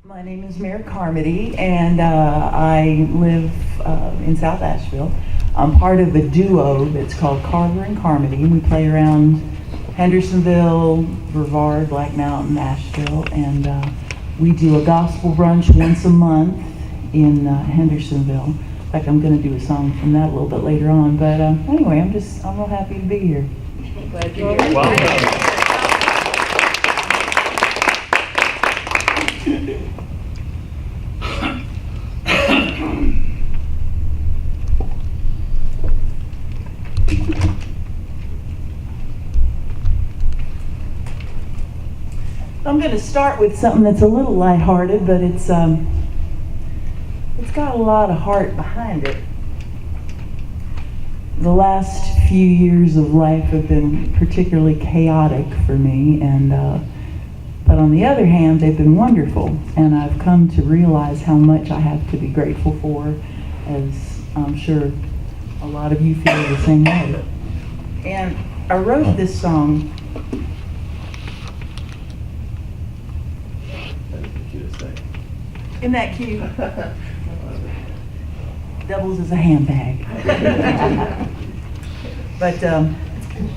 My name is Mary Carmody, and I live in South Asheville. I'm part of a duo that's called Carver and Carmody, and we play around Hendersonville, Brevard, Black Mountain, Asheville, and we do a gospel brunch once a month in Hendersonville. In fact, I'm going to do a song from that a little bit later on, but anyway, I'm real happy to be here. Glad you're here. Welcome. I'm going to start with something that's a little lighthearted, but it's got a lot of heart behind it. The last few years of life have been particularly chaotic for me, and but on the other hand, they've been wonderful, and I've come to realize how much I have to be grateful for, as I'm sure a lot of you feel the same way. And I wrote this song. Isn't that cute? Doubles as a handbag. But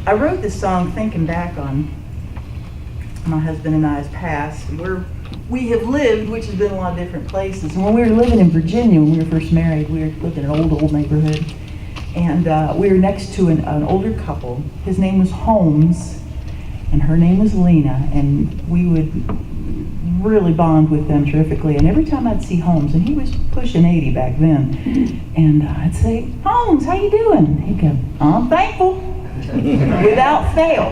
I wrote this song thinking back on my husband and I's past, and we have lived, which has been a lot of different places. And when we were living in Virginia, when we were first married, we lived in an old neighborhood, and we were next to an older couple. His name was Holmes, and her name was Lena, and we would really bond with them terrifically. And every time I'd see Holmes, and he was pushing 80 back then, and I'd say, "Holmes, how you doing?" He'd go, "I'm thankful." Without fail.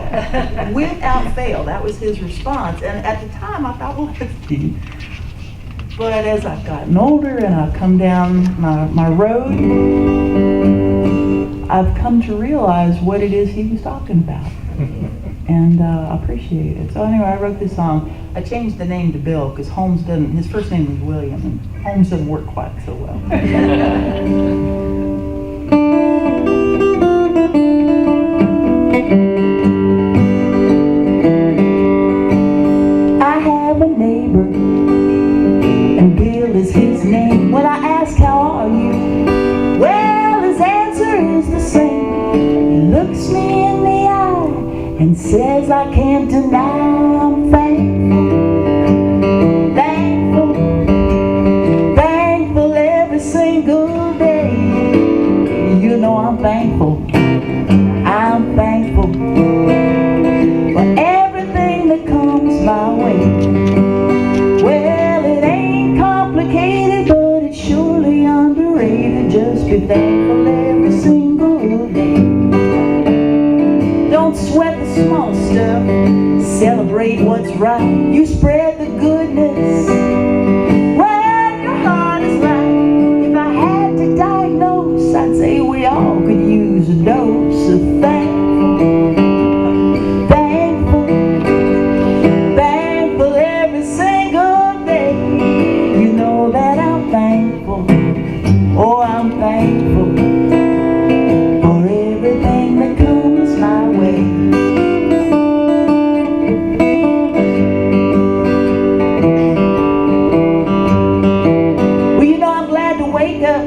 Without fail. That was his response. And at the time, I thought, well, that's deep. But as I've gotten older and I've come down my road, I've come to realize what it is he was talking about. And I appreciate it. So anyway, I wrote this song. I changed the name to Bill because Holmes doesn't, his first name was William, and Holmes doesn't work quite so well. I have a neighbor, and Bill is his name. When I ask how are you, well, his answer is the same. He looks me in the eye and says I can't deny I'm thankful, thankful, thankful every single day. You know I'm thankful, I'm thankful for everything that comes my way. Well, it ain't complicated, but it's surely underrated. Just be thankful every single day. Don't sweat the small stuff, celebrate what's right. You spread the goodness when your heart is right. If I had to diagnose, I'd say we all could use a dose of thankful, thankful, thankful every single day. You know that I'm thankful, oh I'm thankful for everything that comes my way. Well, you know I'm glad to wake up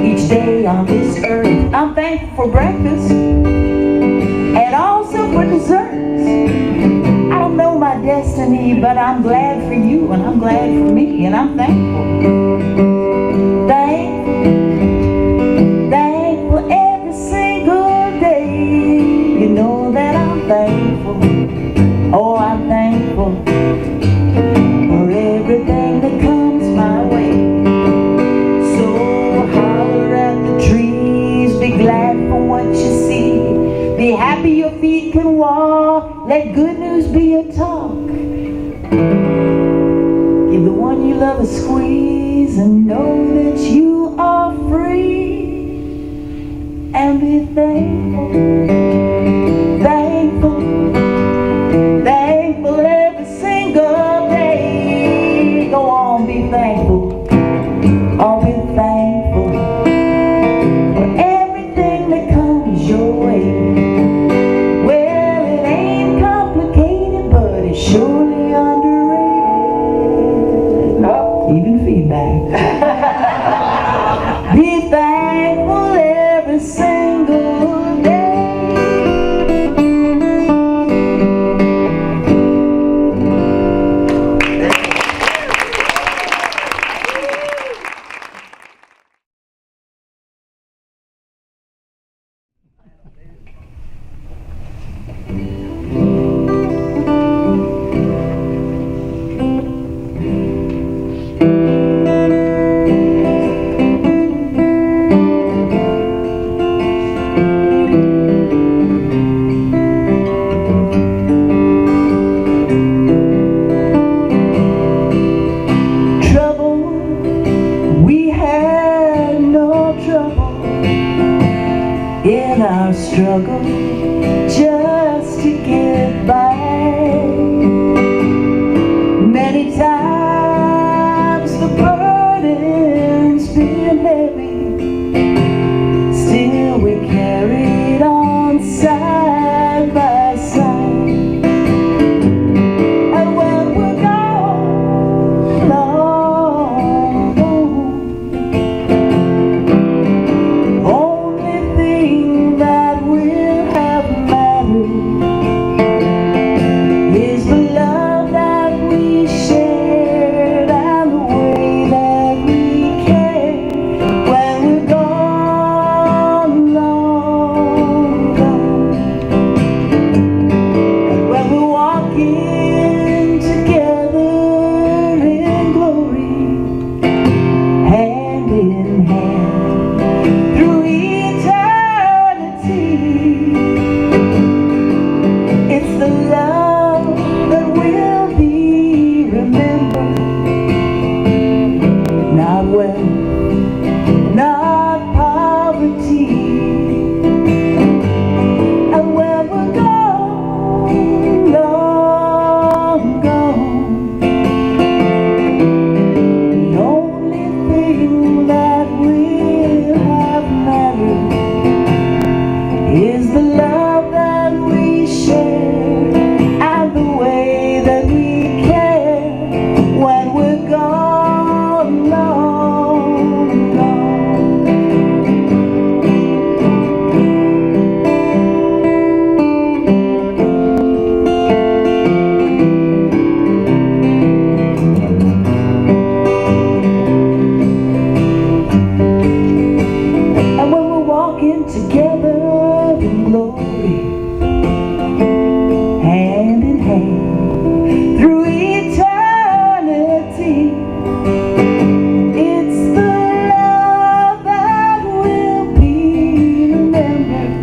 each day on this earth. I'm thankful for breakfast and also for desserts. I don't know my destiny, but I'm glad for you and I'm glad for me, and I'm thankful. Thankful every single day. You know that I'm thankful, oh I'm thankful for everything that comes my way. So holler at the trees, be glad for what you see, be happy your feet can walk, let good news be your talk. Give the one you love a squeeze and know that you are free, and be thankful, thankful, thankful every single day. Go on, be thankful, oh be thankful for everything that comes your way. Well, it ain't complicated, but it's surely underrated. struggle just to get by. Many times the burden's been heavy, still we carried on side by side. And when we're gone, long gone, only thing that will have mattered is the love that we shared and the way that we cared. When we're gone, long gone, and when we're walking together in glory, hand in hand through eternity, it's the love that will be remembered. Not wealth, not poverty. And when we're gone, long gone, the only thing that will have mattered is the love that we share and the way that we care. When we're gone, long gone. And when we're walking together in glory, hand in hand through eternity, it's the love that will be remembered.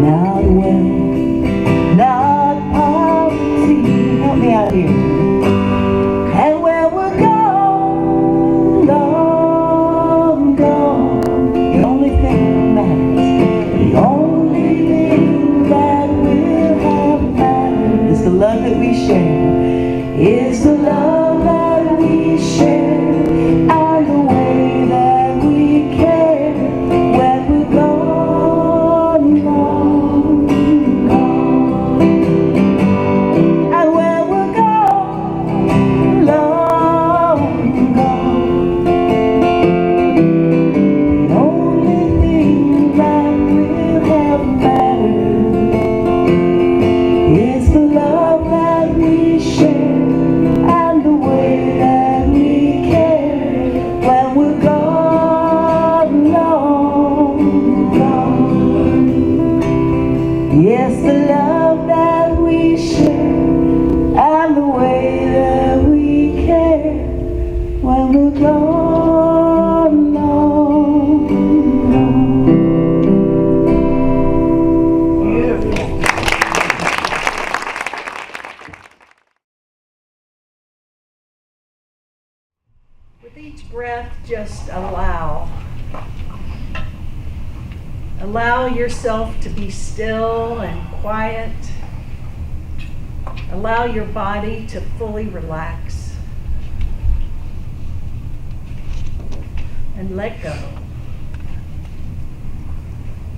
Not wealth, not poverty. Help me out here. And when we're gone, long gone, the only thing that matters, the only thing that will have mattered is the love that we share, is the love that we share and the way that we care. When we're gone, long gone, and when we're gone, long gone, the only thing that will have mattered is the love that we share and the way that we care. When we're gone, long gone, yes, the love that we share and the way that we care. When we're gone, long gone. Beautiful. With each breath, just allow. Allow yourself to be still and quiet. Allow your body to fully relax. And let go.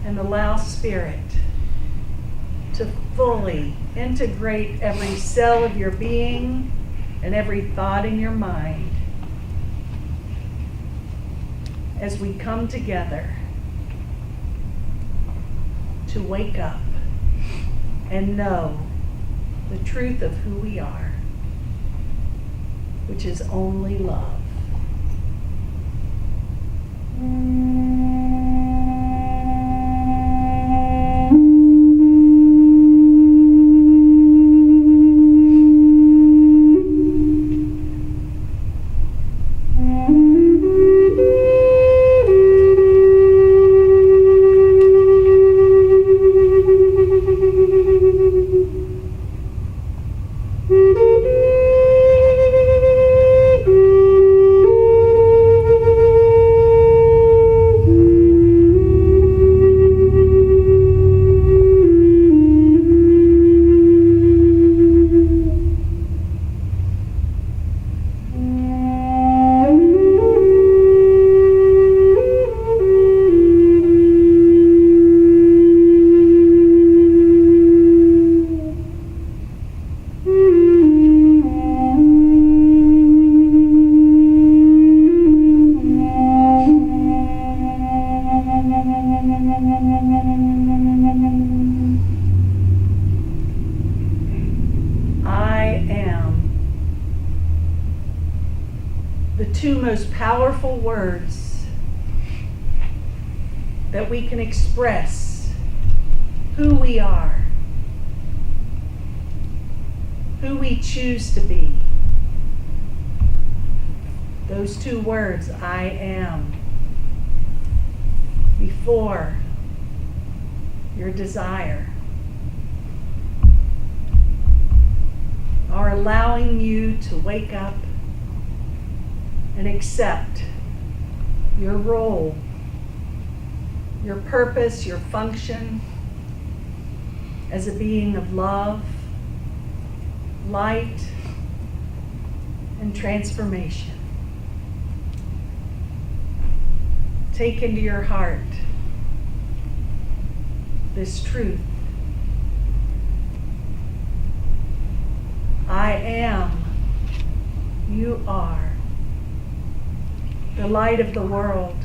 And allow spirit to fully integrate every cell of your being and every thought in your mind as we come together to wake up and know the truth of who we are, which is only love. most powerful words that we can express who we are, who we choose to be. Those two words, I am, before your desire, are allowing you to wake up and accept your role, your purpose, your function as a being of love, light, and transformation. Take into your heart this truth. I am, you are, the light of the world.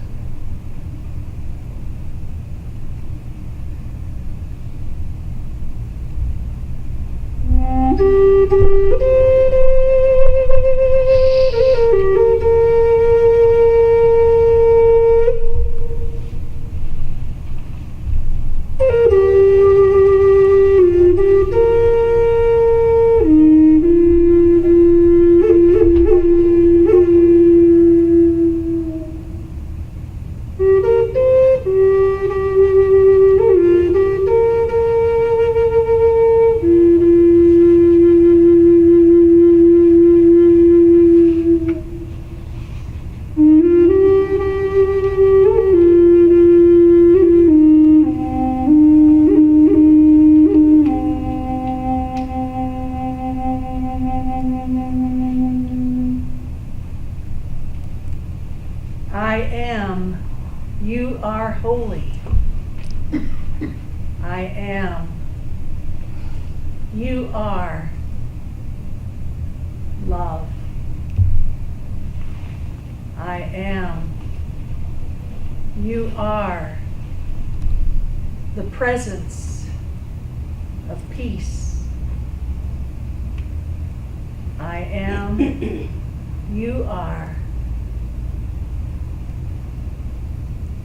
I am, you are holy. I am, you are love. I am, you are the presence of peace. I am, you are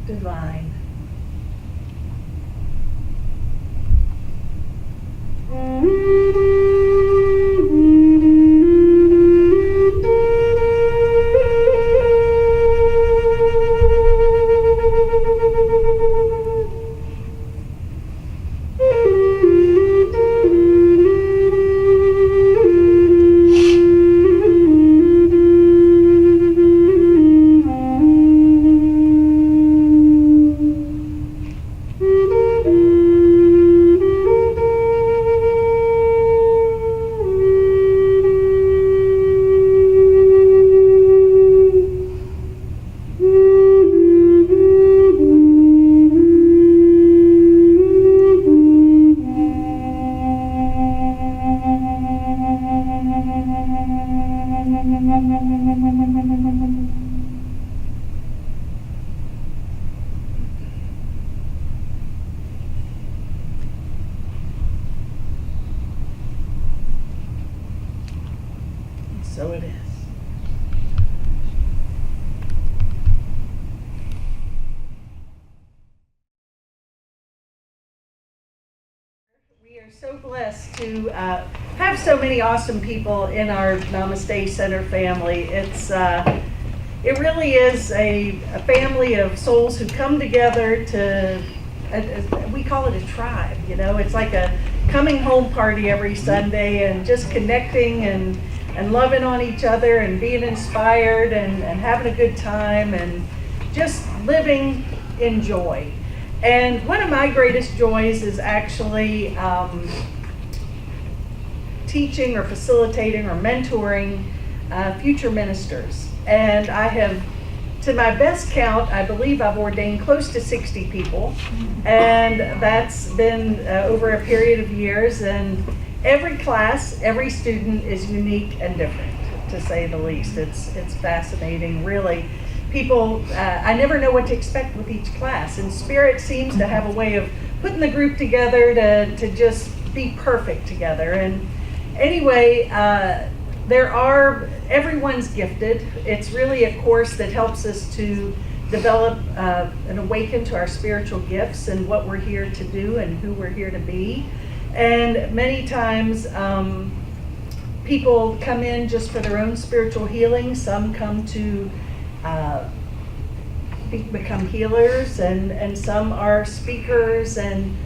divine. So it is. We are so blessed to have so many awesome people in our Namaste Center family. It really is a family of souls who come together to, we call it a tribe, you know. It's like a coming home party every Sunday, and just connecting and loving on each other and being inspired and having a good time and just living in joy. And one of my greatest joys is actually teaching or facilitating or mentoring future ministers. And I have, to my best count, I believe I've ordained close to 60 people. And that's been over a period of years. And every class, every student is unique and different, to say the least. It's fascinating, really. People, I never know what to expect with each class, and Spirit seems to have a way of putting the group together to just be perfect together. And anyway, everyone's gifted. It's really a course that helps us to develop and awaken to our spiritual gifts and what we're here to do and who we're here to be. And many times people come in just for their own spiritual healing. Some come to become healers, and some are speakers. And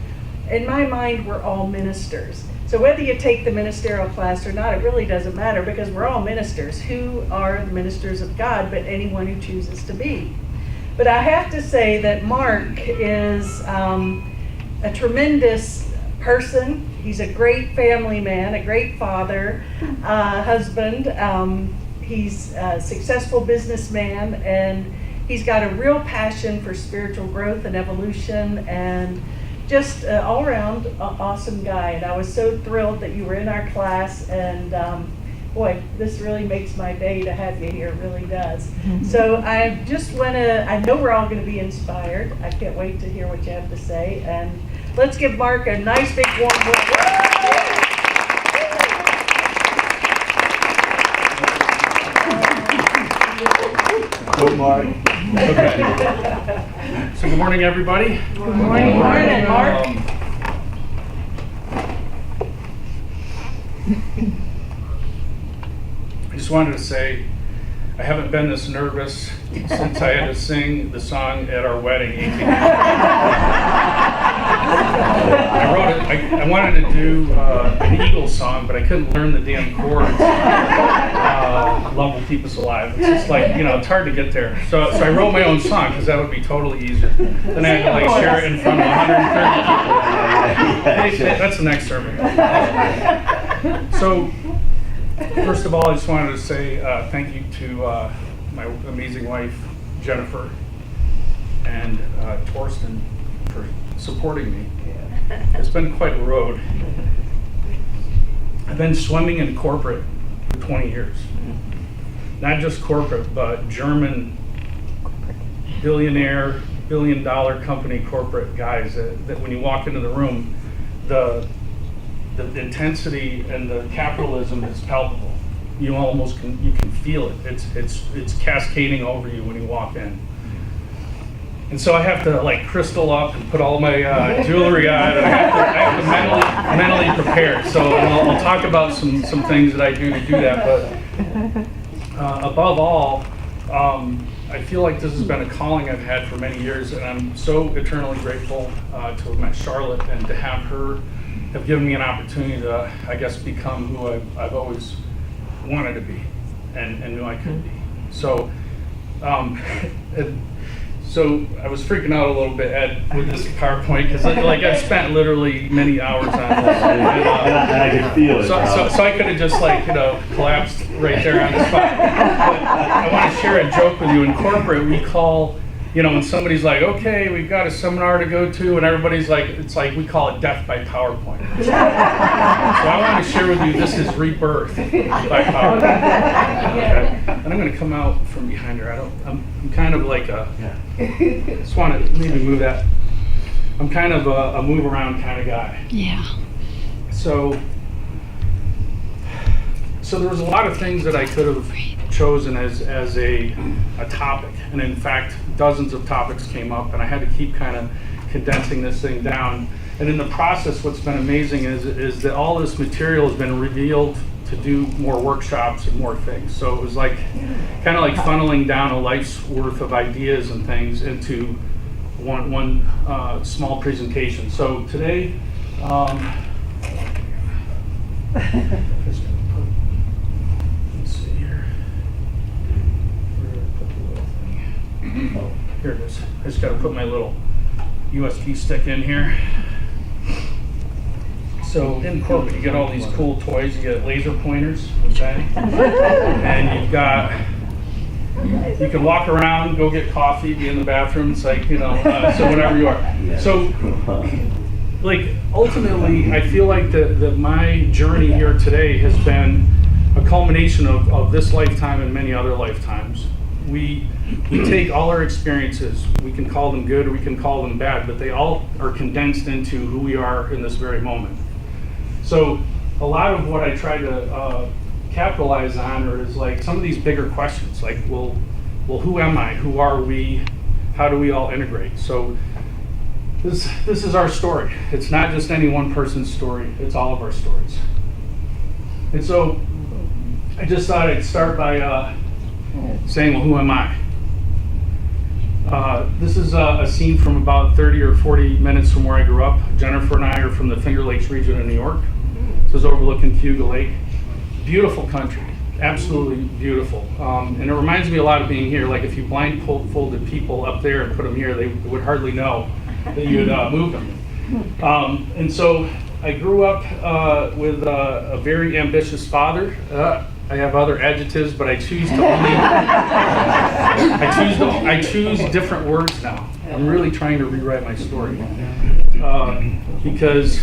in my mind, we're all ministers. So whether you take the ministerial class or not, it really doesn't matter, because we're all ministers. Who are the ministers of God but anyone who chooses to be? But I have to say that Mark is a tremendous person. He's a great family man, a great father, husband. He's a successful businessman, and he's got a real passion for spiritual growth and evolution, and just all around awesome guy. And I was so thrilled that you were in our class, and boy, this really makes my day to have you here, it really does. So I just want to, I know we're all going to be inspired. I can't wait to hear what you have to say. And let's give Mark a nice big warm welcome. Good morning. Okay. So good morning, everybody. Good morning, Mark. I just wanted to say I haven't been this nervous since I had to sing the song at our wedding 18 years ago. I wrote it, I wanted to do an Eagles song, but I couldn't learn the damn chords. Love will keep us alive. It's just like, it's hard to get there. So I wrote my own song because that would be totally easier. Then I had to share it in front of 130 people. That's the next sermon. So, first of all, I just wanted to say thank you to my amazing wife, Jennifer, and Torsten for supporting me. It's been quite a road. I've been swimming in corporate for 20 years. Not just corporate, but German billionaire, billion-dollar company corporate guys that when you walk into the room, the intensity and the capitalism is palpable. You can feel it. It's cascading over you when you walk in. And so I have to crystal up and put all my jewelry on. And I have to mentally prepare. So I'll talk about some things that I do to do that. But above all, I feel like this has been a calling I've had for many years, and I'm so eternally grateful to have met Charlotte and to have given me an opportunity to, I guess, become who I've always wanted to be and knew I could be. So, so I was freaking out a little bit, Ed, with this PowerPoint because I've spent literally many hours on this. And I can feel it. So I could have just collapsed right there on the spot. But I want to share a joke with you. In corporate, we call, when somebody's like, okay, we've got a seminar to go to, and everybody's we call it death by PowerPoint. So I want to share with you, this is rebirth by PowerPoint. Okay? And I'm going to come out from behind her. I'm kind of like just want to maybe move that. I'm kind of a move around kind of guy. Yeah. So there was a lot of things that I could have chosen as a topic, and in fact dozens of topics came up, and I had to keep kind of condensing this thing down. And in the process, what's been amazing is that all this material has been revealed to do more workshops and more things. So it was kind of like funneling down a life's worth of ideas and things into one small presentation. So today, oh, here it is. I just got to put my little USB stick in here. So in corporate, you get all these cool toys. You get laser pointers, okay? And you can walk around, go get coffee, be in the bathroom. It's so whatever you are. So, ultimately, I feel like that my journey here today has been a culmination of this lifetime and many other lifetimes. We take all our experiences, we can call them good or we can call them bad, but they all are condensed into who we are in this very moment. So a lot of what I try to capitalize on or is like some of these bigger questions, like, well, who am I? Who are we? How do we all integrate? So this is our story. It's not just any one person's story. It's all of our stories. And so I just thought I'd start by saying, well, who am I? This is a scene from about 30 or 40 minutes from where I grew up. Jennifer and I are from the Finger Lakes region of New York. This is overlooking Cayuga Lake. Beautiful country, absolutely beautiful. And it reminds me a lot of being here. Like if you blindfolded people up there and put them here, they would hardly know that you had moved them. And so I grew up with a very ambitious father. I have other adjectives, but I choose to only, I choose different words now. I'm really trying to rewrite my story because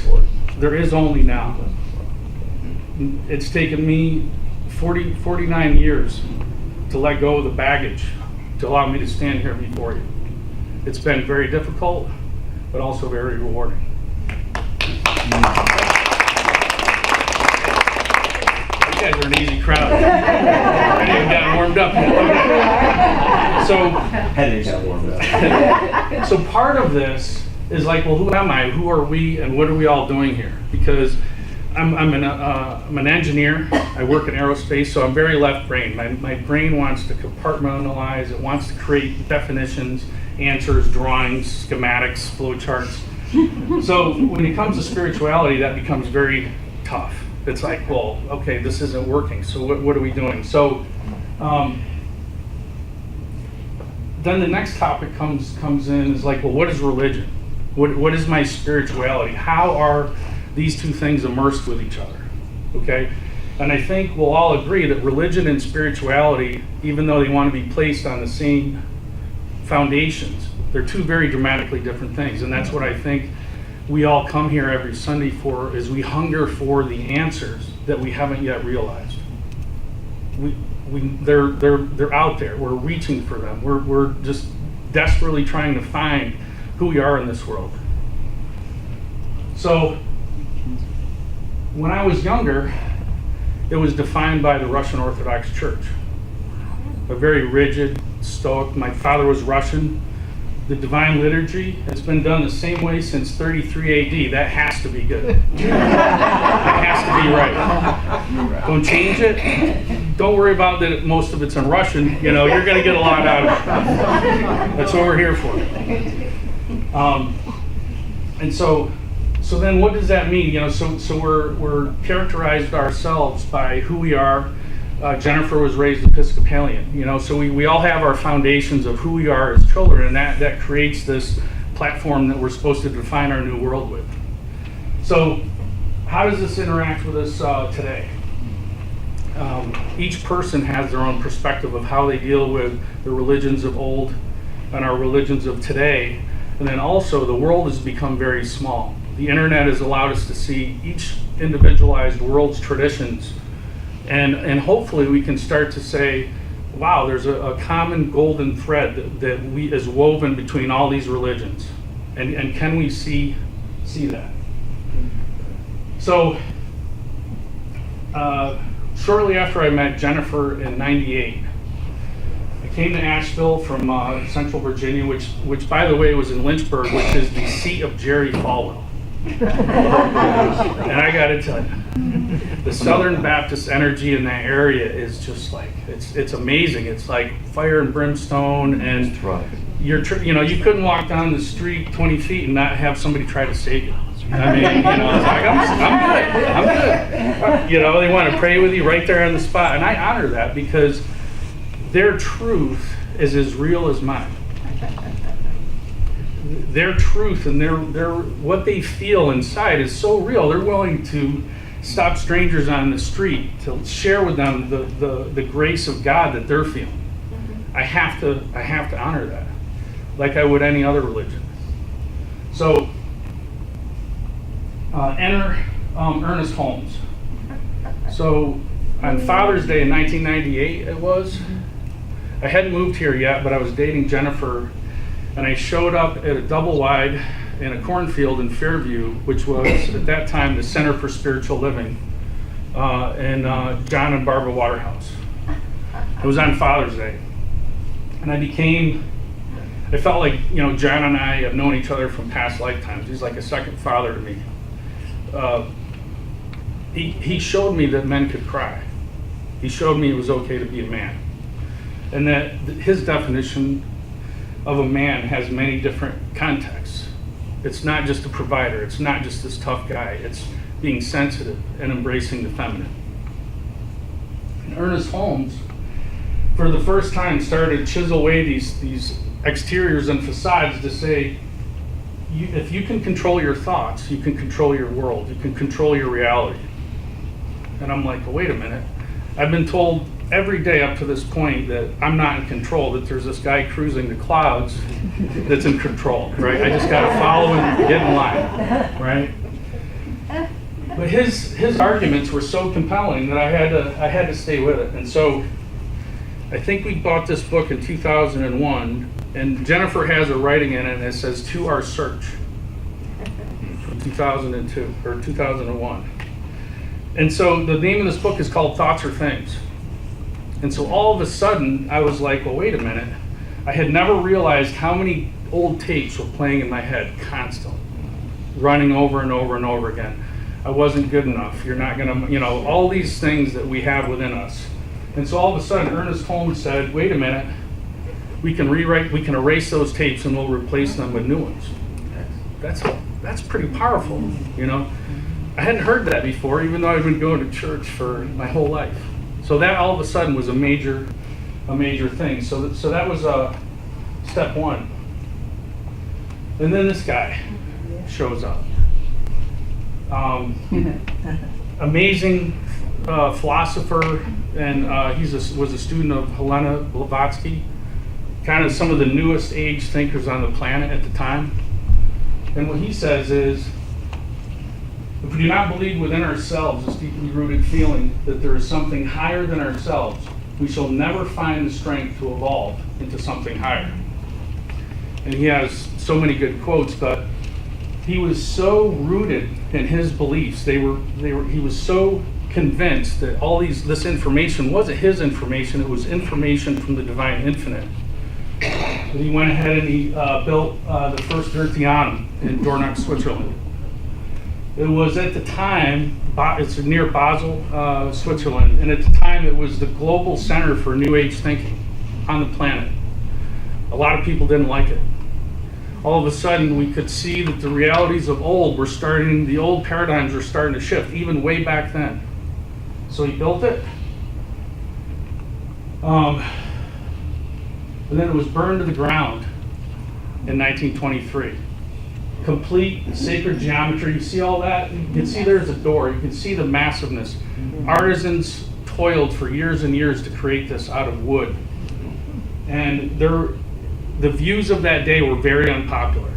there is only now. It's taken me 49 years to let go of the baggage to allow me to stand here before you. It's been very difficult, but also very rewarding. You guys are an easy crowd. I haven't even gotten warmed up yet. So, Hadn't got warmed up. so part of this is like, well, who am I? Who are we? And what are we all doing here? Because I'm an engineer. I work in aerospace, so I'm very left-brained. My brain wants to compartmentalize. It wants to create definitions, answers, drawings, schematics, flowcharts. So when it comes to spirituality, that becomes very tough. It's like, well, okay, this isn't working. So what are we doing? So then the next topic comes in is like, well, what is religion? What is my spirituality? How are these two things immersed with each other? Okay, and I think we'll all agree that religion and spirituality, even though they want to be placed on the same foundations, they're two very dramatically different things. And that's what I think we all come here every Sunday for, is we hunger for the answers that we haven't yet realized. They're out there. We're reaching for them. We're just desperately trying to find who we are in this world. So when I was younger, it was defined by the Russian Orthodox Church. A very rigid, stoic. My father was Russian. The Divine Liturgy has been done the same way since 33 AD. That has to be good. That has to be right. Don't change it. Don't worry about that most of it's in Russian. You know, you're going to get a lot out of it. That's what we're here for. And so then what does that mean? You know, so we're characterized ourselves by who we are. Jennifer was raised Episcopalian, you know, so we all have our foundations of who we are as children, and that creates this platform that we're supposed to define our new world with. So how does this interact with us today? Each person has their own perspective of how they deal with the religions of old and our religions of today. And then also the world has become very small. The internet has allowed us to see each individualized world's traditions. And hopefully we can start to say, wow, there's a common golden thread that is woven between all these religions. And can we see that? So shortly after I met Jennifer in ¡98, I came to Asheville from Central Virginia, which by the way was in Lynchburg, which is the seat of Jerry Falwell. And I gotta tell you, the Southern Baptist energy in that area is just like, it's amazing. It's like fire and brimstone, and you couldn't walk down the street 20 feet and not have somebody try to save you. I mean, you know, it's like, I'm good. You know, they want to pray with you right there on the spot, and I honor that because their truth is as real as mine. Their truth and their what they feel inside is so real. They're willing to stop strangers on the street to share with them the grace of God that they're feeling. I have to honor that, like I would any other religion. So enter Ernest Holmes. So on Father's Day in 1998, I hadn't moved here yet, but I was dating Jennifer. And I showed up at a double wide in a cornfield in Fairview, which was at that time the Center for Spiritual Living in John and Barbara Waterhouse. It was on Father's Day. And I felt like, John and I have known each other from past lifetimes. He's like a second father to me. He showed me that men could cry. He showed me it was okay to be a man. And that his definition of a man has many different contexts. It's not just a provider. It's not just this tough guy. It's being sensitive and embracing the feminine. And Ernest Holmes, for the first time, started to chisel away these exteriors and facades to say, if you can control your thoughts, you can control your world, you can control your reality. And I'm like, well, wait a minute. I've been told every day up to this point that I'm not in control, that there's this guy cruising the clouds that's in control, right? I just got to follow him and get in line, right? But his arguments were so compelling that I had to stay with it. And so I think we bought this book in 2001, and Jennifer has a writing in it, and it says, "To Our Search," from 2002, or 2001. And so the name of this book is called Thoughts Are Things. And so all of a sudden, I was like, well, wait a minute. I had never realized how many old tapes were playing in my head constantly, running over and over and over again. I wasn't good enough. You're not gonna, all these things that we have within us. And so all of a sudden, Ernest Holmes said, wait a minute, we can erase those tapes and we'll replace them with new ones. That's pretty powerful, I hadn't heard that before, even though I've been going to church for my whole life. So that all of a sudden was a major thing. So that was step one. And then this guy shows up. Amazing philosopher, and he was a student of Helena Blavatsky, kind of some of the newest age thinkers on the planet at the time. And what he says is, if we do not believe within ourselves this deeply rooted feeling that there is something higher than ourselves, we shall never find the strength to evolve into something higher. And he has so many good quotes, but he was so rooted in his beliefs. He was so convinced that this information wasn't his information, it was information from the divine infinite. But he went ahead and he built the first Goetheanum in Dornach, Switzerland. It was at the time, it's near Basel, Switzerland, and at the time it was the global center for New Age thinking on the planet. A lot of people didn't like it. All of a sudden we could see that the realities of the old paradigms were starting to shift, even way back then. So he built it. And then it was burned to the ground in 1923. Complete sacred geometry. You see all that? You can see there's a door. You can see the massiveness. Artisans toiled for years and years to create this out of wood. And the views of that day were very unpopular.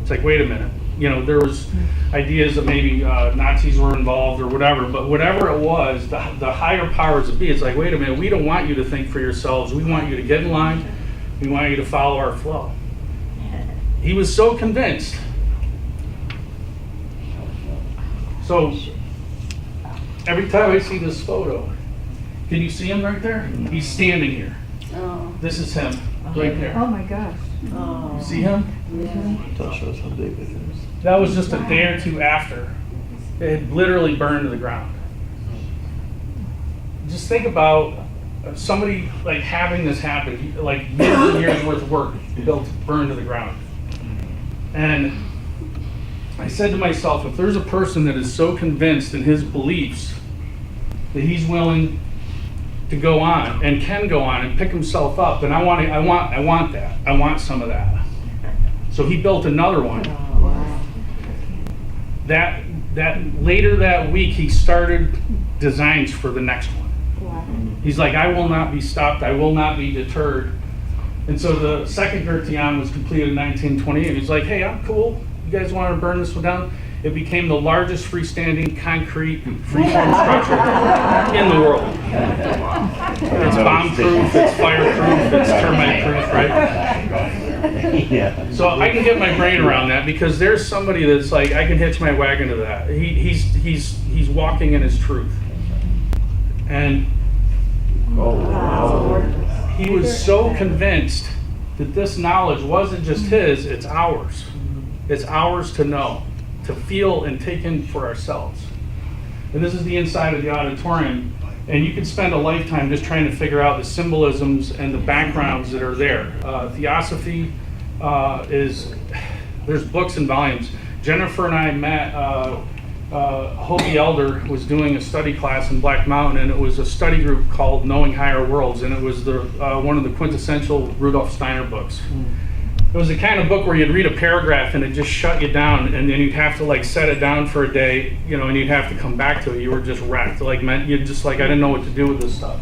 It's like, wait a minute. There was ideas that maybe Nazis were involved or whatever, but whatever it was, the higher powers that be, it's like, wait a minute, we don't want you to think for yourselves. We want you to get in line. We want you to follow our flow. He was so convinced. So every time I see this photo, can you see him right there? He's standing here. Oh. This is him, right there. Oh my gosh. You see him? That shows how big it is. That was just a day or two after. It had literally burned to the ground. Just think about somebody like having this happen, like years and years worth of work burned to the ground. And I said to myself, if there's a person that is so convinced in his beliefs that he's willing to go on and can go on and pick himself up, then I want that. I want some of that. So he built another one. That later that week he started designs for the next one. He's like, I will not be stopped. I will not be deterred. And so the second Goetheanum was completed in 1928. He's like, hey, I'm cool. You guys want to burn this one down? It became the largest freestanding concrete freeform structure in the world. It's bomb-proof, it's fire-proof, it's termite-proof, right? Yeah. So I can get my brain around that because there's somebody that's like, I can hitch my wagon to that. He's walking in his truth. And he was so convinced that this knowledge wasn't just his, it's ours. It's ours to know, to feel and take in for ourselves. And this is the inside of the auditorium. And you could spend a lifetime just trying to figure out the symbolisms and the backgrounds that are there. Theosophy there's books and volumes. Jennifer and I met, Hopi Elder was doing a study class in Black Mountain, and it was a study group called Knowing Higher Worlds, and it was one of the quintessential Rudolf Steiner books. It was the kind of book where you'd read a paragraph and it just shut you down, and then you'd have to like set it down for a day, and you'd have to come back to it. You were just wrecked. You'd just I didn't know what to do with this stuff.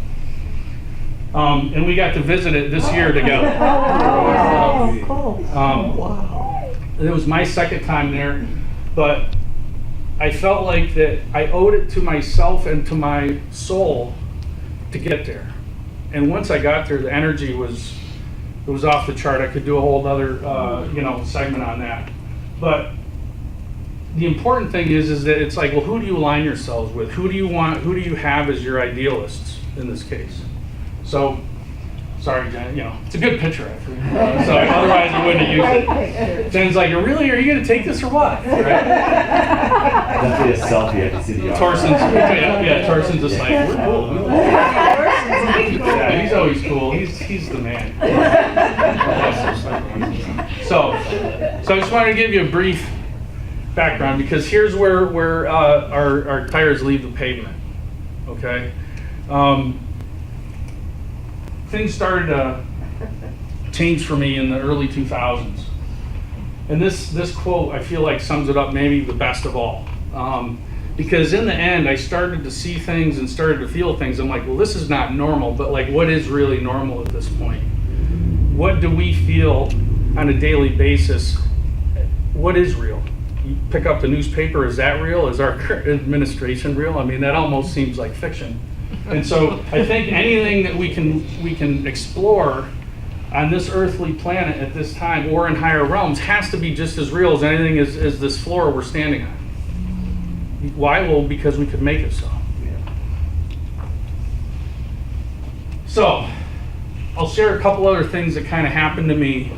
And we got to visit it this year together. It was my second time there, but I felt like that I owed it to myself and to my soul to get there. And once I got there, the energy was off the chart. I could do a whole other segment on that. But the important thing is that it's like, well, who do you align yourselves with? Who do you want? Who do you have as your idealists in this case? So, sorry, Jen. It's a good picture, actually. So otherwise, I wouldn't have used it. Jen's like, really? Are you going to take this or what? Right? Definitely a selfie. I can see the Torsten's just like, we're cool. Yeah, he's always cool. He's the man. So I just wanted to give you a brief background, because here's where our tires leave the pavement. Okay. Things started to change for me in the early 2000s. And this quote, I feel like sums it up maybe the best of all. Because in the end, I started to see things and started to feel things. I'm like, well, this is not normal, but like, what is really normal at this point? What do we feel on a daily basis? What is real? You pick up the newspaper, is that real? Is our current administration real? I mean, that almost seems like fiction. And so I think anything that we can explore on this earthly planet at this time or in higher realms has to be just as real as anything as this floor we're standing on. Why? Well, because we could make it so. So I'll share a couple other things that kind of happened to me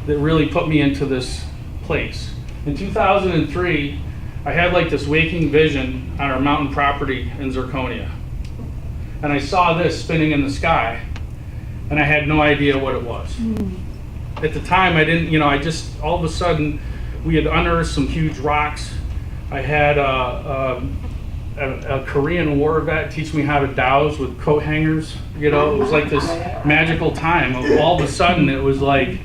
that really put me into this place. In 2003, I had like this waking vision on our mountain property in Zirconia. And I saw this spinning in the sky, and I had no idea what it was. At the time, I didn't, I just, all of a sudden, we had unearthed some huge rocks. I had a Korean War vet teach me how to douse with coat hangers. It was like this magical time. All of a sudden, it was like,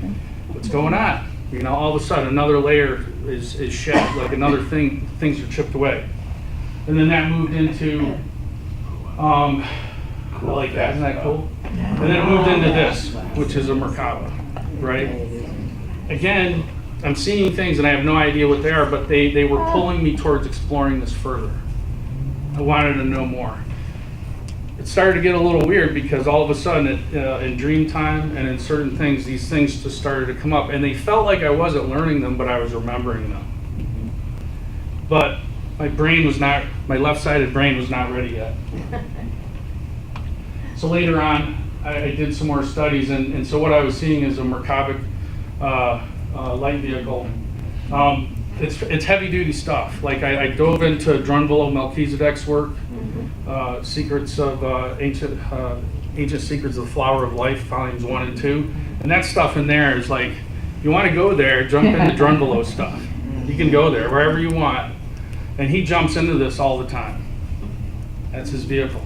what's going on? All of a sudden, another layer is shed, like another things are chipped away. And then that moved into, like that, isn't that cool? And then it moved into this, which is a Merkaba, right? Again, I'm seeing things and I have no idea what they are, but they were pulling me towards exploring this further. I wanted to know more. It started to get a little weird because all of a sudden, in dream time and in certain things, these things just started to come up, and they felt like I wasn't learning them, but I was remembering them. But my left-sided brain was not ready yet. So later on, I did some more studies, and so what I was seeing is a Merkabic light vehicle. It's heavy-duty stuff. Like I dove into Drunvalo Melchizedek's work, Secrets of Ancient Secrets of the Flower of Life, volumes 1 and 2, and that stuff in there is like, you want to go there, jump into Drunvalo stuff. You can go there wherever you want, and he jumps into this all the time. That's his vehicle.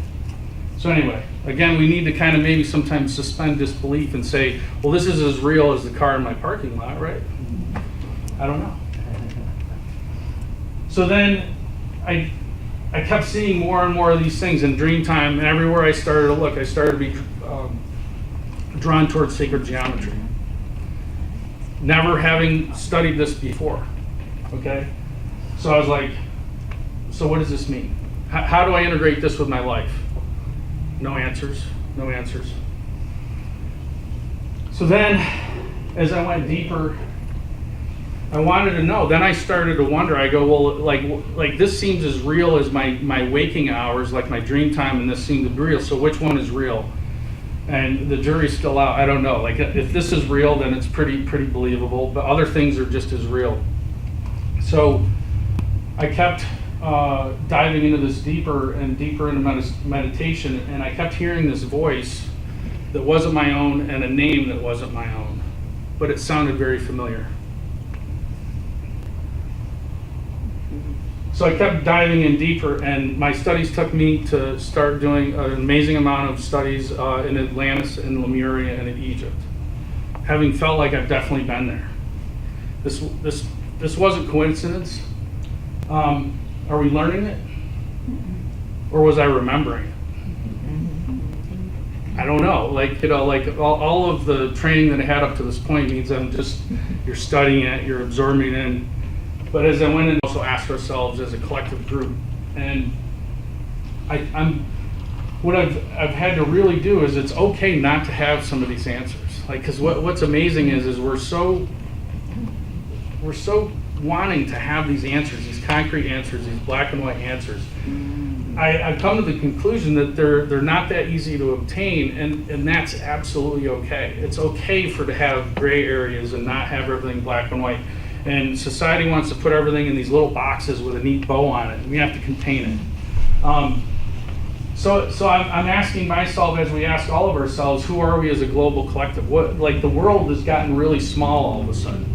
So anyway, again, we need to kind of maybe sometimes suspend disbelief and say, well, this is as real as the car in my parking lot, right? I don't know. So then I kept seeing more and more of these things in dream time, and everywhere I started to look, I started to be drawn towards sacred geometry. Never having studied this before, okay? So I was like, so what does this mean? How do I integrate this with my life? No answers. So then, as I went deeper I wanted to know. Then I started to wonder. I go, well, like this seems as real as my waking hours, like my dream time, and this seemed real. So which one is real? And the jury's still out. I don't know. Like if this is real, then it's pretty believable. But other things are just as real. So I kept diving into this deeper and deeper into meditation, and I kept hearing this voice that wasn't my own and a name that wasn't my own, but it sounded very familiar. So I kept diving in deeper, and my studies took me to start doing an amazing amount of studies in Atlantis, in Lemuria, and in Egypt, having felt like I've definitely been there. This wasn't coincidence. Are we learning it? Or was I remembering it? I don't know. Like, you know, like all of the training that I had up to this point means you're studying it, you're absorbing it in. But as I went in, also asked ourselves as a collective group, and what I've had to really do is it's okay not to have some of these answers. Like, because what's amazing is we're so wanting to have these answers, these concrete answers, these black and white answers. I've come to the conclusion that they're not that easy to obtain, and that's absolutely okay. It's okay to have gray areas and not have everything black and white. And society wants to put everything in these little boxes with a neat bow on it, and we have to contain it. So I'm asking myself, as we ask all of ourselves, who are we as a global collective? Like the world has gotten really small all of a sudden.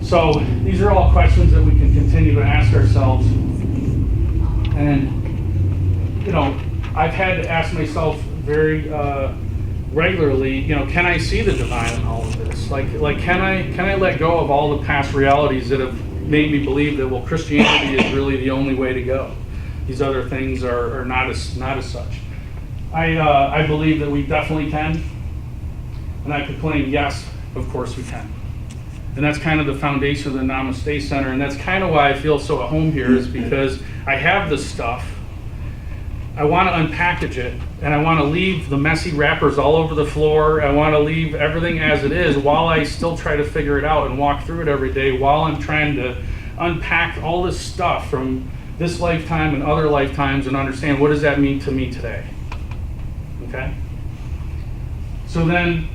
So these are all questions that we can continue to ask ourselves. And, you know, I've had to ask myself very regularly, you know, can I see the divine in all of this? Like can I let go of all the past realities that have made me believe that, well, Christianity is really the only way to go. These other things are not as such. I believe that we definitely can, and I could claim, yes, of course we can. And that's kind of the foundation of the Namaste Center, and that's kind of why I feel so at home here, is because I have this stuff. I want to unpackage it, and I want to leave the messy wrappers all over the floor. I want to leave everything as it is while I still try to figure it out and walk through it every day, while I'm trying to unpack all this stuff from this lifetime and other lifetimes and understand, what does that mean to me today? Okay? So then,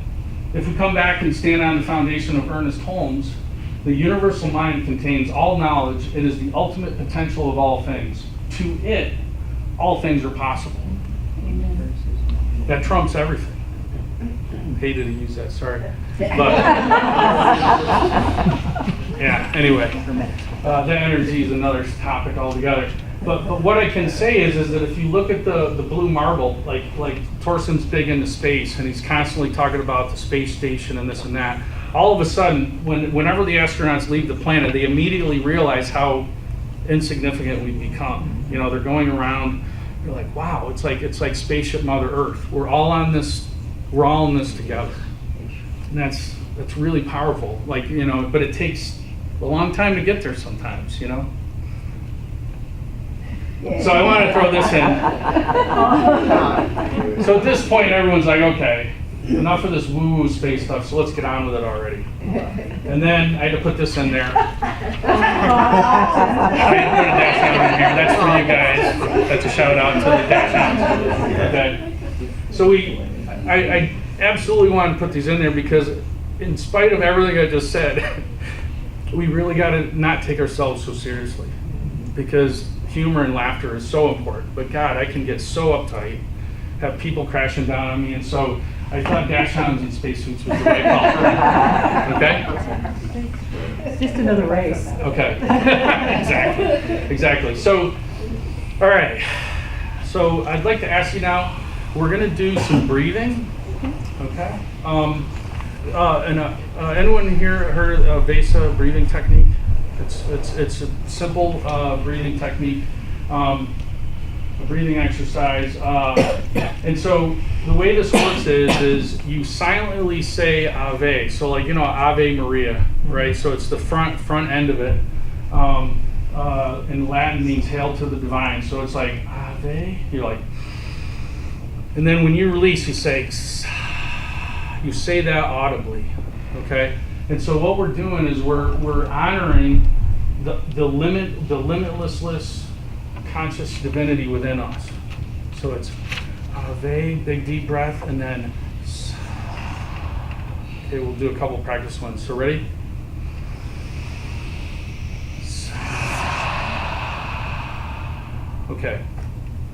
if we come back and stand on the foundation of Ernest Holmes, the universal mind contains all knowledge. It is the ultimate potential of all things. To it, all things are possible. Amen. That trumps everything. Hated to use that, sorry. But, yeah, anyway, that energy is another topic altogether. But what I can say is that if you look at the blue marble, like Torsten's big into space, and he's constantly talking about the space station and this and that, all of a sudden, whenever the astronauts leave the planet, they immediately realize how insignificant we've become. You know, they're going around, they're like, wow, it's like spaceship Mother Earth. We're all in this together. And that's really powerful. Like, you know, but it takes a long time to get there sometimes, you know? So I want to throw this in. So at this point, everyone's like, okay, enough of this woo-woo space stuff, so let's get on with it already. And then I had to put this in there. I had to put a dash down in here. That's for you guys. That's a shout out to the dash outs. Okay. So I absolutely wanted to put these in there because, in spite of everything I just said, we really got to not take ourselves so seriously, because humor and laughter is so important. But God, I can get so uptight, have people crashing down on me, and so I thought dash hounds and spacesuits was the right call. Okay? It's just another race. Okay. Exactly. So, all right. So I'd like to ask you now, we're going to do some breathing. Okay? Anyone here heard of Vasa breathing technique? It's a simple breathing technique, a breathing exercise. And so the way this works is you silently say Ave. So, like, you know, Ave Maria, right? So it's the front end of it. In Latin means hail to the divine. So it's like Ave. You're like, and then when you release, you say that audibly. Okay. And so what we're doing is we're honoring the limitless conscious divinity within us. So it's Ave, big deep breath, and then okay, we'll do a couple practice ones. So ready? Okay.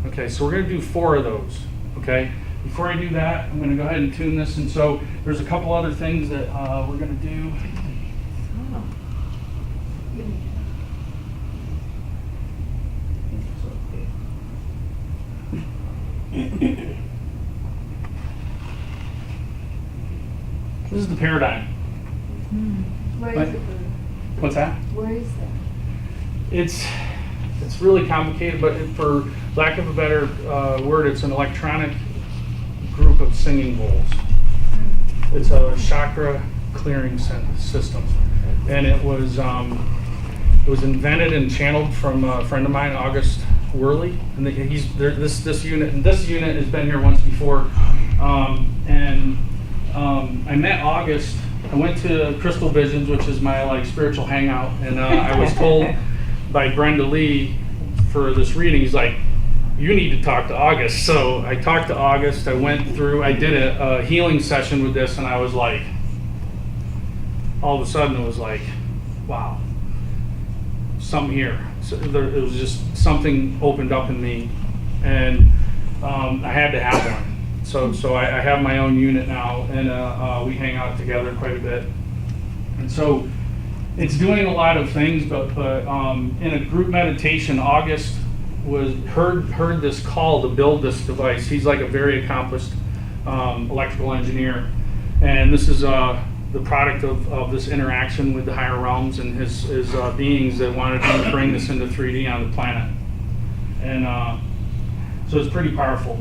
Okay, so we're going to do 4 of those. Okay? Before I do that, I'm going to go ahead and tune this. And so there's a couple other things that we're going to do. This is the paradigm. Where What? is it? What's that? Where is that? It's really complicated, but for lack of a better word, it's an electronic group of singing bowls. It's a chakra clearing system, and it was invented and channeled from a friend of mine, August Worley, and he's there. This unit has been here once before, I met August. I went to Crystal Visions, which is my spiritual hangout, and I was told by Brenda Lee for this reading, he's like, you need to talk to August. So I talked to August. I did a healing session with this, and I was like, all of a sudden it was like, wow, something here. So it was just something opened up in me, and I had to have one. So I have my own unit now, and we hang out together quite a bit. And so it's doing a lot of things, but in a group meditation, August heard this call to build this device. He's like a very accomplished electrical engineer, and this is the product of this interaction with the higher realms and his beings that wanted to bring this into 3D on the planet. And so it's pretty powerful.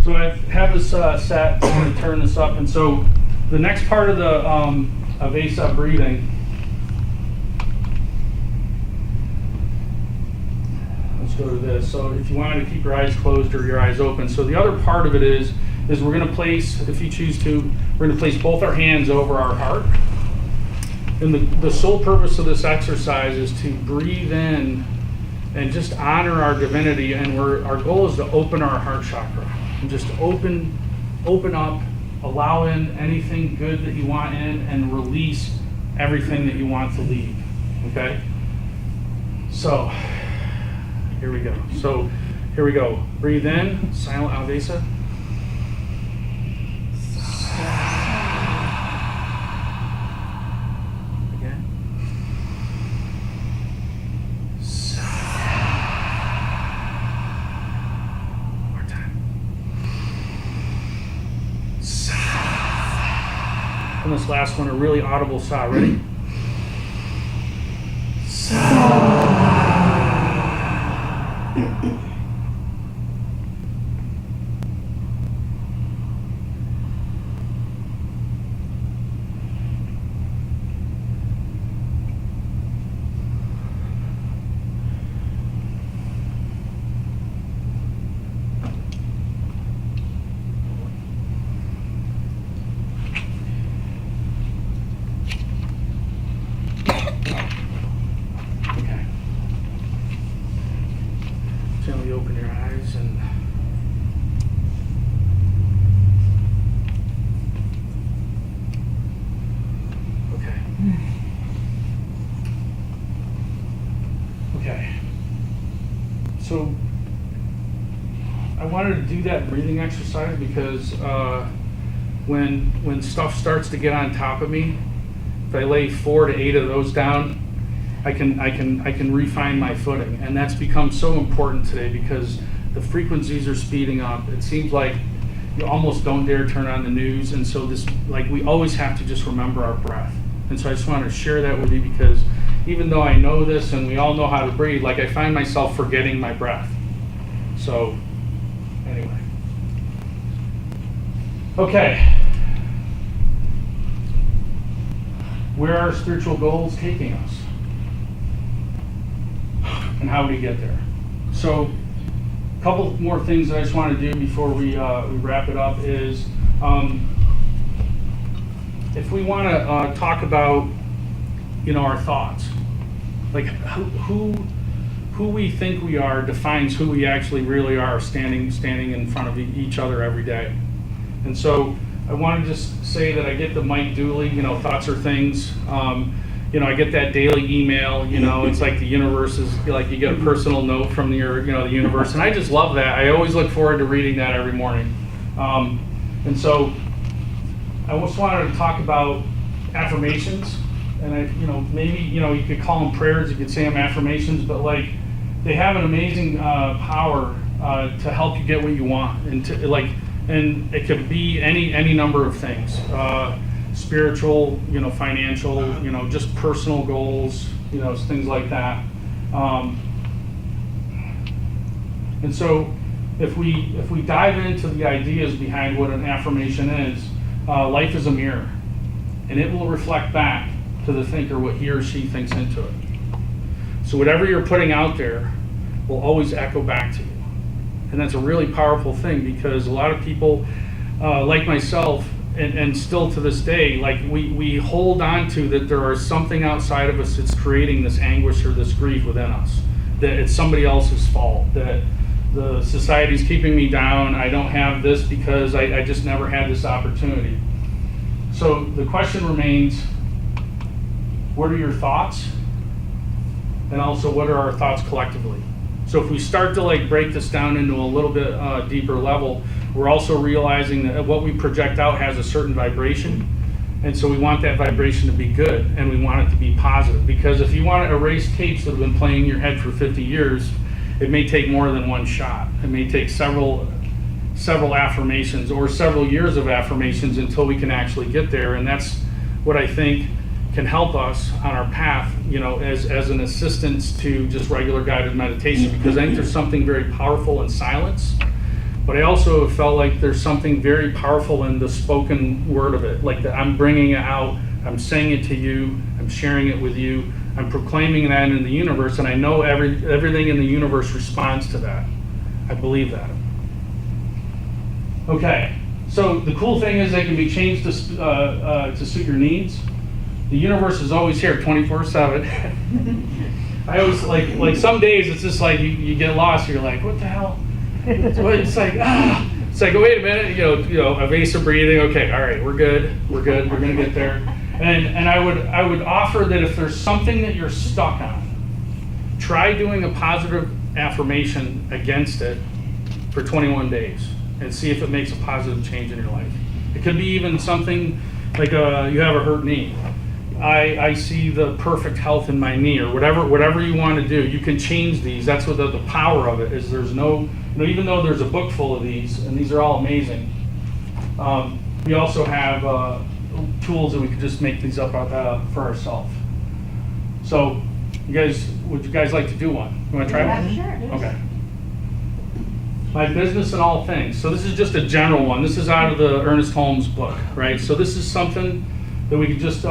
So I have this set. I'm going to turn this up, and so the next part of the Avesa breathing. Let's go to this. So if you wanted to keep your eyes closed or your eyes open. So the other part of it is we're going to place, if you choose to, we're going to place both our hands over our heart. And the sole purpose of this exercise is to breathe in and just honor our divinity. And our goal is to open our heart chakra and just open up, allow in anything good that you want in, and release everything that you want to leave. Okay? So here we go. So here we go. Breathe in, silent Avesa. Again. One more time. And this last one, a really audible sigh. Ready? Okay. Gently open your eyes and okay. Okay. So I wanted to do that breathing exercise because when stuff starts to get on top of me, if I lay 4 to 8 of those down, I can refine my footing, and that's become so important today because the frequencies are speeding up. It seems like you almost don't dare turn on the news, and so we always have to just remember our breath. And so I just wanted to share that with you because even though I know this and we all know how to breathe, I find myself forgetting my breath. So anyway, okay. Where are spiritual goals taking us? And how do we get there? So a couple more things that I just want to do before we wrap it up is if we want to talk about, our thoughts, like who we think we are defines who we actually really are standing in front of each other every day. And so I want to just say that I get the Mike Dooley, thoughts are things. I get that daily email, it's like the universe is like you get a personal note from the universe. And I just love that. I always look forward to reading that every morning. And so I just wanted to talk about affirmations. And maybe, you could call them prayers, you could say them affirmations, but like they have an amazing power to help you get what you want. And it could be any number of things. Spiritual, financial, just personal goals, things like that. And so if we dive into the ideas behind what an affirmation is, life is a mirror, and it will reflect back to the thinker what he or she thinks into it. So whatever you're putting out there will always echo back to you. And that's a really powerful thing, because a lot of people, like myself, and still to this day, like we hold on to that there is something outside of us that's creating this anguish or this grief within us, that it's somebody else's fault, that the society's keeping me down, I don't have this because I just never had this opportunity. So the question remains, what are your thoughts? And also, what are our thoughts collectively? So if we start to break this down into a little bit deeper level, we're also realizing that what we project out has a certain vibration. And so we want that vibration to be good, and we want it to be positive. Because if you want to erase tapes that have been playing in your head for 50 years, it may take more than one shot. It may take several affirmations or several years of affirmations until we can actually get there. And that's what I think can help us on our path, as an assistance to just regular guided meditation, because I think there's something very powerful in silence, but I also felt like there's something very powerful in the spoken word of it, like that I'm bringing it out, I'm saying it to you, I'm sharing it with you, I'm proclaiming that in the universe, and I know everything in the universe responds to that. I believe that. Okay, so the cool thing is they can be changed to suit your needs. The universe is always here 24/7. I always like some days it's just like you get lost, you're like, what the hell? It's like, wait a minute, evasive breathing, okay, all right, we're good, we're gonna get there. And I would offer that if there's something that you're stuck on, try doing a positive affirmation against it for 21 days and see if it makes a positive change in your life. It could be even something like you have a hurt knee. I see the perfect health in my knee, or whatever you want to do. You can change these. That's what the power of it is. There's no, even though there's a book full of these, and these are all amazing, we also have tools that we could just make these up for ourselves. So, would you guys like to do one? You want to try one? Sure. Okay. My business and all things. So this is just a general one. This is out of the Ernest Holmes book, right? So this is something that we could just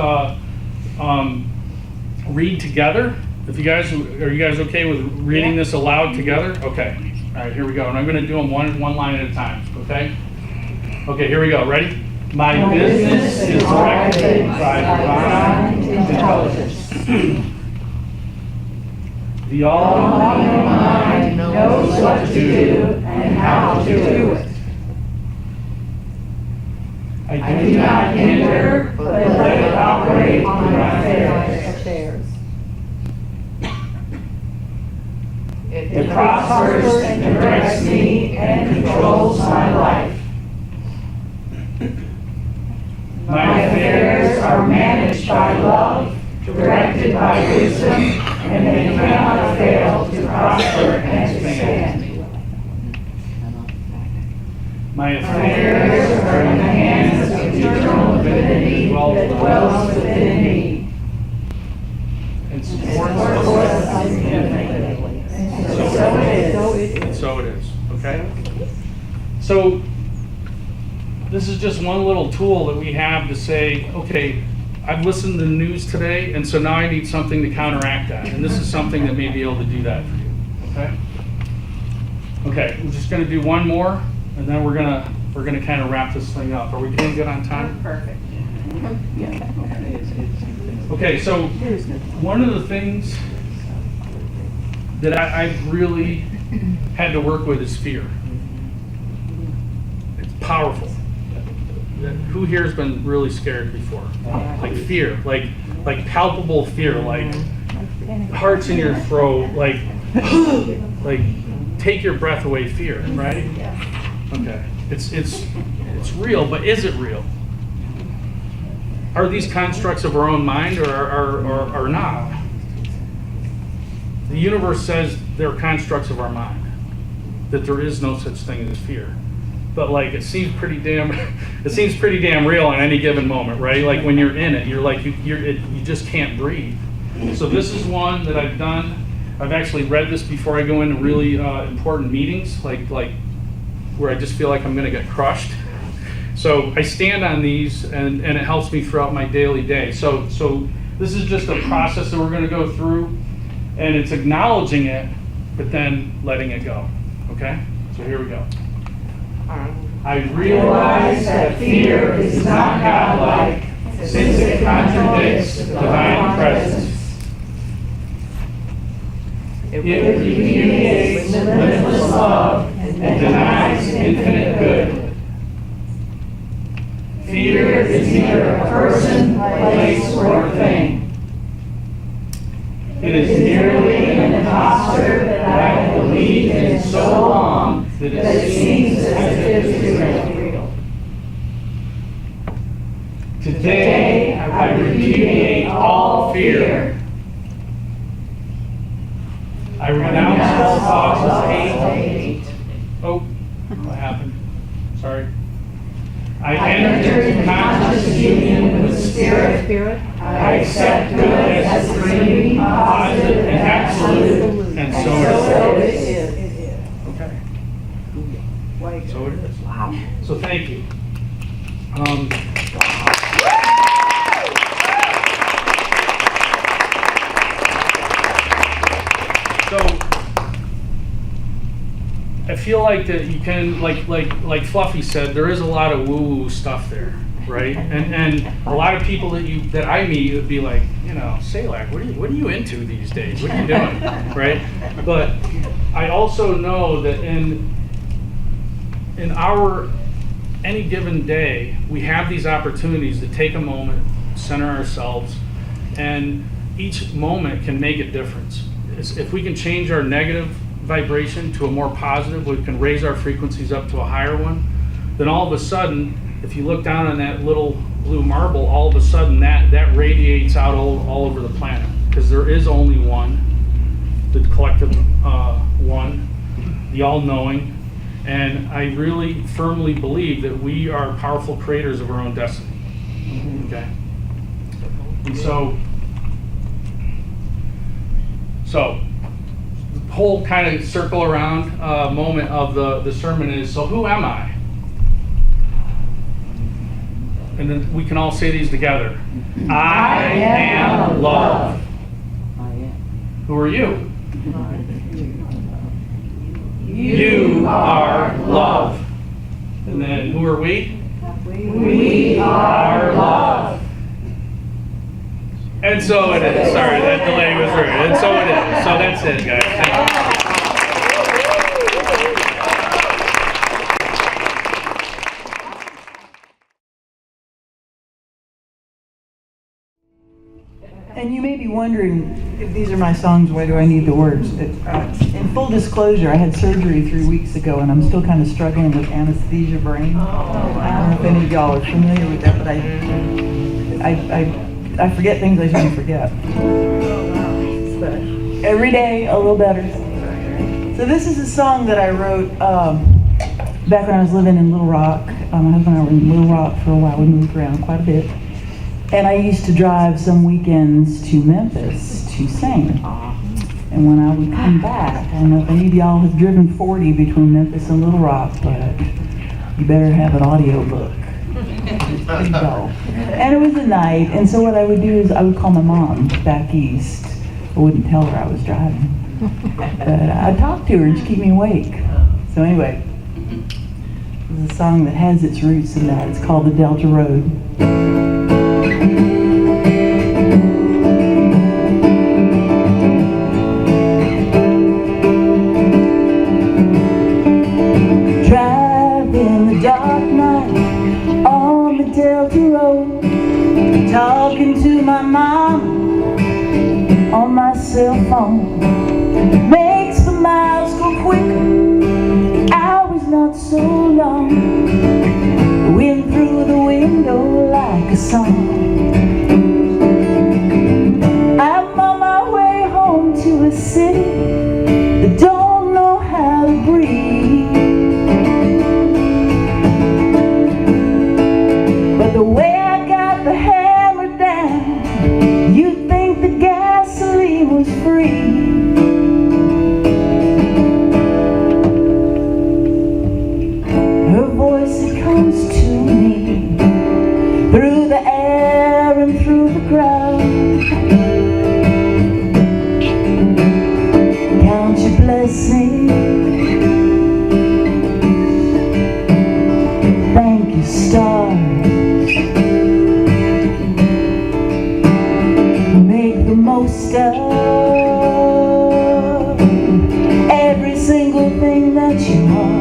read together. Are you guys okay with reading this aloud together? Okay. All right, here we go. And I'm going to do them one line at a time. Okay. Okay, here we go. Ready? My business is directed by divine intelligence. The all-knowing mind knows what to do and how to do it. I do not hinder, but let it operate on my affairs. It prospers and directs me and controls my life. My affairs are managed by love, directed by wisdom, and they cannot fail to prosper and expand. My affairs are in the hands of eternal divinity that dwells within me and supports us infinitely. And so it is. Okay? So this is just one little tool that we have to say, okay, I've listened to the news today, and so now I need something to counteract that. And this is something that may be able to do that for you. Okay? Okay, we're just going to do one more, and then we're gonna kind of wrap this thing up. Are we doing good on time? Perfect. Okay, so one of the things that I've really had to work with is fear. It's powerful. Who here has been really scared before? Like fear, like palpable fear, like hearts in your throat, like take your breath away fear, right? Okay, it's real, but is it real? Are these constructs of our own mind or not? The universe says they're constructs of our mind, that there is no such thing as fear. But like it seems pretty damn real on any given moment, right? Like when you're in it, you're like you just can't breathe. So this is one that I've done. I've actually read this before I go into really important meetings, like where I just feel like I'm going to get crushed. So I stand on these, and it helps me throughout my daily day. So this is just a process that we're going to go through, and it's acknowledging it, but then letting it go. Okay? So here we go. I realize that fear is not godlike, since it contradicts divine presence. It repudiates limitless love and denies infinite good. Fear is neither a person, place, or thing. It is merely an impostor that I have believed in so long that it seems as if it is real. Today, I repudiate all fear. I renounce all thoughts of hate. Oh, what happened? Sorry. I enter into conscious union with Spirit. I accept good as supreme, positive, and absolute, and so it is. Okay. So it is. Wow. So thank you. So I feel like that you can, like Fluffy said, there is a lot of woo-woo stuff there, right? And a lot of people that I meet would be like, Salak, what are you into these days? What are you doing, right? But I also know that in our any given day, we have these opportunities to take a moment, center ourselves, and each moment can make a difference. If we can change our negative vibration to a more positive, we can raise our frequencies up to a higher one, then all of a sudden, if you look down on that little blue marble, all of a sudden that radiates out all over the planet, because there is only one, the collective one, the all-knowing, and I really firmly believe that we are powerful creators of our own destiny. Okay? And so the whole kind of circle around moment of the sermon is, so who am I? And then we can all say these together. I am love. Who are you? You are love. And then who are we? We are love. And so it is. Sorry, that delay was rude. And so it is. So that's it, guys. Thank you. And you may be wondering, if these are my songs, why do I need the words? In full disclosure, I had surgery 3 weeks ago, and I'm still kind of struggling with anesthesia brain. I don't know if any of y'all are familiar with that, but I forget things I shouldn't forget. Every day, a little better. So this is a song that I wrote back when I was living in Little Rock. My husband and I were in Little Rock for a while. We moved around quite a bit. And I used to drive some weekends to Memphis to sing. And when I would come back, I don't know if any of y'all have driven 40 between Memphis and Little Rock, but you better have an audio book. And it was a night, and so what I would do is I would call my mom back east. I wouldn't tell her I was driving. But I'd talk to her and she'd keep me awake. So anyway, this is a song that has its roots in that. It's called The Delta Road. Her voice, it comes to me through the air and through the ground. Count your blessings, thank you, stars. Make the most of every single thing that you are.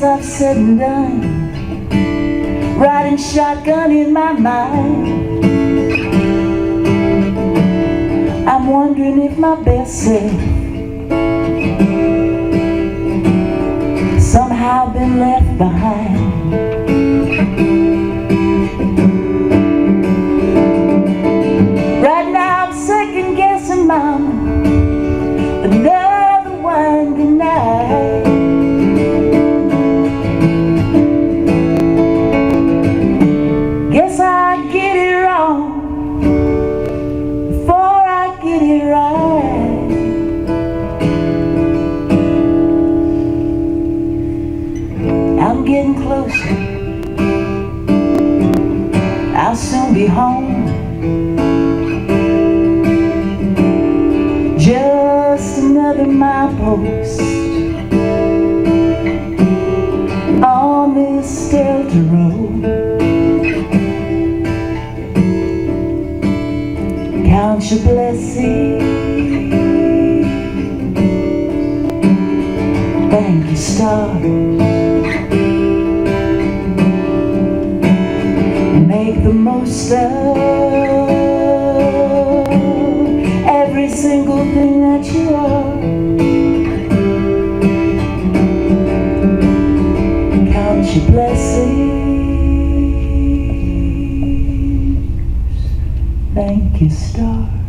I've said and done, riding shotgun in my mind. I'm wondering if my best self somehow been left behind. Right now I'm second guessing, mama, another one good night. I'm getting closer, I'll soon be home. Just another milepost on this Delta road. Count your blessings, thank you, stars. Make the most of every single thing that you are. Count your blessings, thank you, stars.